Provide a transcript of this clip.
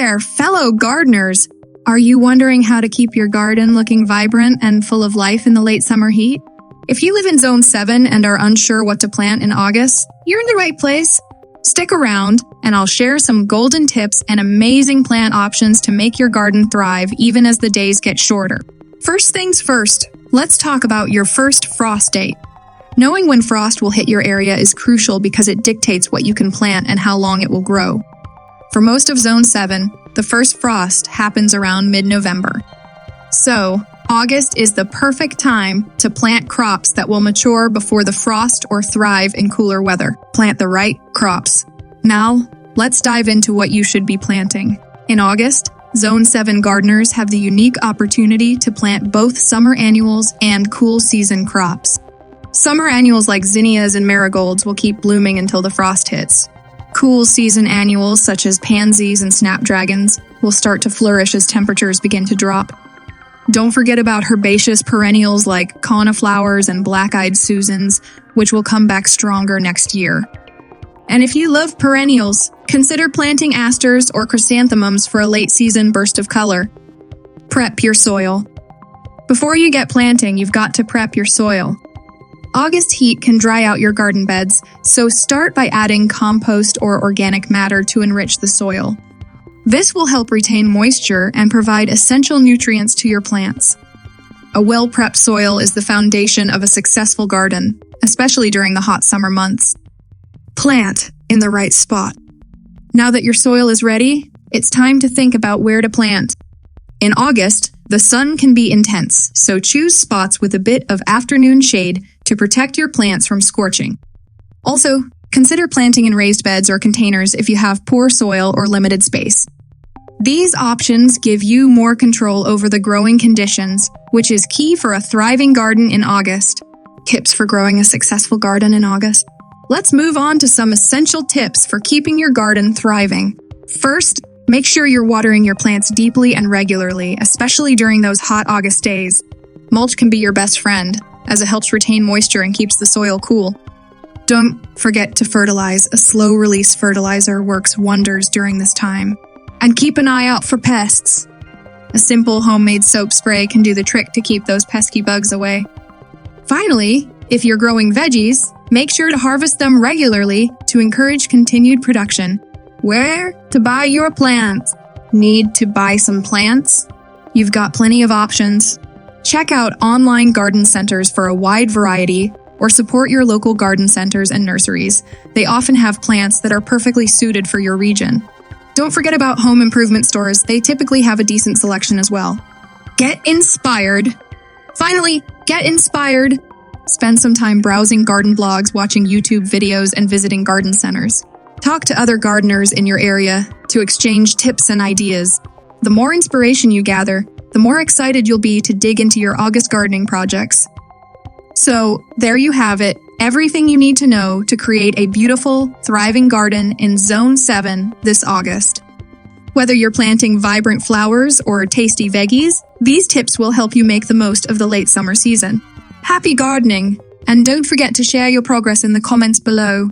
there, fellow gardeners! Are you wondering how to keep your garden looking vibrant and full of life in the late summer heat? If you live in Zone 7 and are unsure what to plant in August, you're in the right place. Stick around, and I'll share some golden tips and amazing plant options to make your garden thrive even as the days get shorter. First things first, let's talk about your first frost date. Knowing when frost will hit your area is crucial because it dictates what you can plant and how long it will grow. For most of Zone 7, the first frost happens around mid-November. So, August is the perfect time to plant crops that will mature before the frost or thrive in cooler weather. Plant the right crops. Now, let's dive into what you should be planting. In August, Zone 7 gardeners have the unique opportunity to plant both summer annuals and cool season crops. Summer annuals like zinnias and marigolds will keep blooming until the frost hits. Cool season annuals such as pansies and snapdragons will start to flourish as temperatures begin to drop. Don't forget about herbaceous perennials like coniflowers and black-eyed Susans, which will come back stronger next year. And if you love perennials, consider planting asters or chrysanthemums for a late-season burst of color. Prep your soil. Before you get planting, you've got to prep your soil. August heat can dry out your garden beds, so start by adding compost or organic matter to enrich the soil. This will help retain moisture and provide essential nutrients to your plants. A well-prepped soil is the foundation of a successful garden, especially during the hot summer months. Plant in the right spot. Now that your soil is ready, it's time to think about where to plant. In August, the sun can be intense, so choose spots with a bit of afternoon shade to protect your plants from scorching. Also, consider planting in raised beds or containers if you have poor soil or limited space. These options give you more control over the growing conditions, which is key for a thriving garden in August. Tips for growing a successful garden in August. Let's move on to some essential tips for keeping your garden thriving. First, make sure you're watering your plants deeply and regularly, especially during those hot August days. Mulch can be your best friend, as it helps retain moisture and keeps the soil cool. Don't forget to fertilize. A slow-release fertilizer works wonders during this time. And keep an eye out for pests. A simple homemade soap spray can do the trick to keep those pesky bugs away. Finally, if you're growing veggies, make sure to harvest them regularly to encourage continued production. Where to buy your plants? Need to buy some plants? You've got plenty of options. Check out online garden centers for a wide variety, or support your local garden centers and nurseries. They often have plants that are perfectly suited for your region. Don't forget about home improvement stores. They typically have a decent selection as well. Get inspired. Finally, get inspired. Spend some time browsing garden blogs, watching YouTube videos, and visiting garden centers. Talk to other gardeners in your area to exchange tips and ideas. The more inspiration you gather, the more excited you'll be to dig into your August gardening projects. So, there you have it, everything you need to know to create a beautiful, thriving garden in Zone 7 this August. Whether you're planting vibrant flowers or tasty veggies, these tips will help you make the most of the late summer season. Happy gardening! And don't forget to share your progress in the comments below.